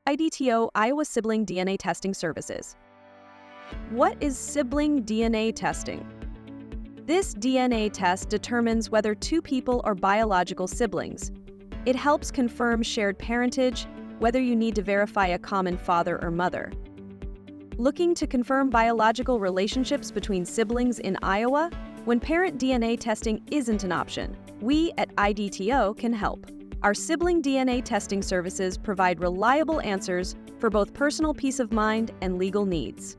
IDTO Iowa Sibling DNA Testing Services. What is sibling DNA testing? This DNA test determines whether two people are biological siblings. It helps confirm shared parentage, whether you need to verify a common father or mother. Looking to confirm biological relationships between siblings in Iowa? When parent DNA testing isn't an option, we at IDTO can help. Our sibling DNA testing services provide reliable answers for both personal peace of mind and legal needs.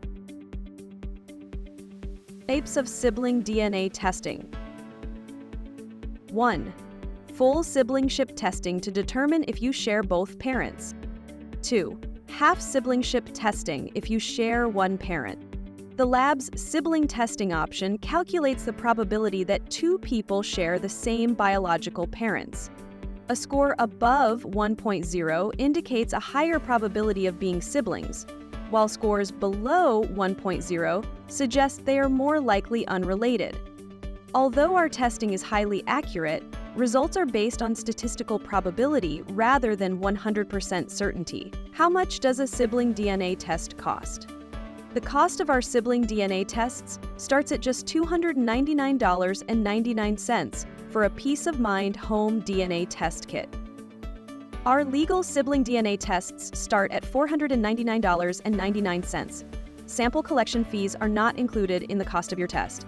Types of sibling DNA testing. 1. Full siblingship testing to determine if you share both parents. 2. Half siblingship testing if you share one parent. The lab's sibling testing option calculates the probability that two people share the same biological parents. A score above 1.0 indicates a higher probability of being siblings, while scores below 1.0 suggest they are more likely unrelated. Although our testing is highly accurate, results are based on statistical probability rather than 100% certainty. How much does a sibling DNA test cost? The cost of our sibling DNA tests starts at just $299.99 for a peace of mind home DNA test kit. Our legal sibling DNA tests start at $499.99. Sample collection fees are not included in the cost of your test.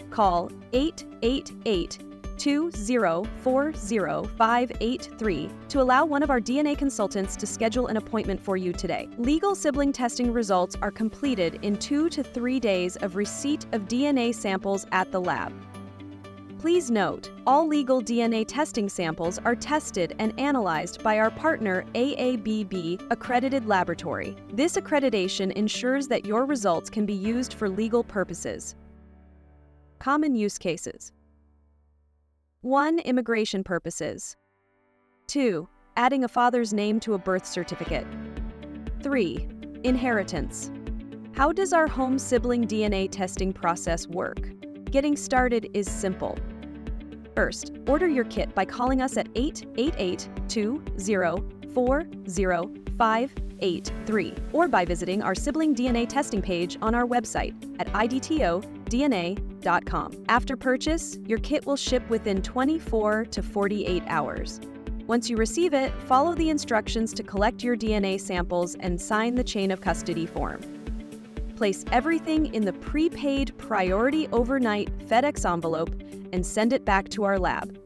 Call 888-204-0583 to allow one of our DNA consultants to schedule an appointment for you today. Legal sibling testing results are completed in 2 to 3 days of receipt of DNA samples at the lab. Please note, all legal DNA testing samples are tested and analyzed by our partner AABB accredited laboratory. This accreditation ensures that your results can be used for legal purposes. Common use cases. 1. Immigration purposes. 2. Adding a father's name to a birth certificate. 3. Inheritance. How does our home sibling DNA testing process work? Getting started is simple. First, order your kit by calling us at 888-204-0583 or by visiting our sibling DNA testing page on our website at IDTODNA.com. After purchase, your kit will ship within 24 to 48 hours. Once you receive it, follow the instructions to collect your DNA samples and sign the chain of custody form. Place everything in the prepaid Priority Overnight FedEx envelope and send it back to our lab.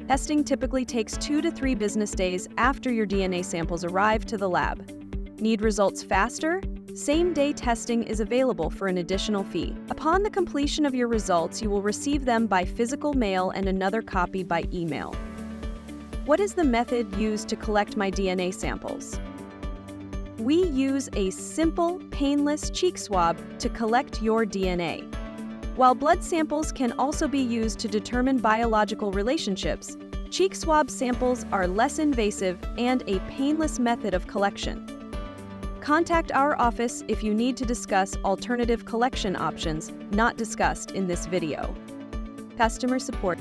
Testing typically takes 2 to 3 business days after your DNA samples arrive to the lab. Need results faster? Same-day testing is available for an additional fee. Upon the completion of your results, you will receive them by physical mail and another copy by email. What is the method used to collect my DNA samples? We use a simple, painless cheek swab to collect your DNA. While blood samples can also be used to determine biological relationships, cheek swab samples are less invasive and a painless method of collection. Contact our office if you need to discuss alternative collection options not discussed in this video. Customer support.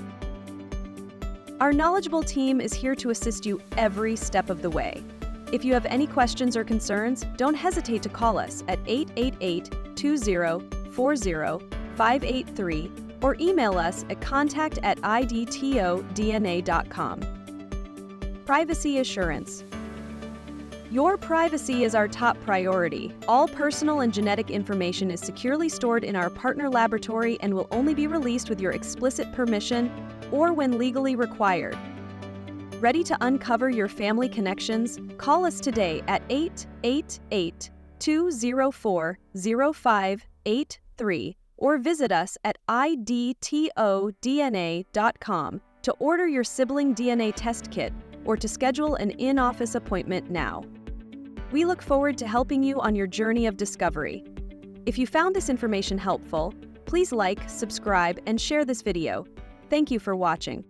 Our knowledgeable team is here to assist you every step of the way. If you have any questions or concerns, don't hesitate to call us at 888-204-0583 or email us at contact@idtodna.com. Privacy assurance. Your privacy is our top priority. All personal and genetic information is securely stored in our partner laboratory and will only be released with your explicit permission or when legally required. Ready to uncover your family connections? Call us today at 888-204-0583 or visit us at IDTODNA.com to order your sibling DNA test kit or to schedule an in-office appointment now. We look forward to helping you on your journey of discovery. If you found this information helpful, please like, subscribe, and share this video. Thank you for watching.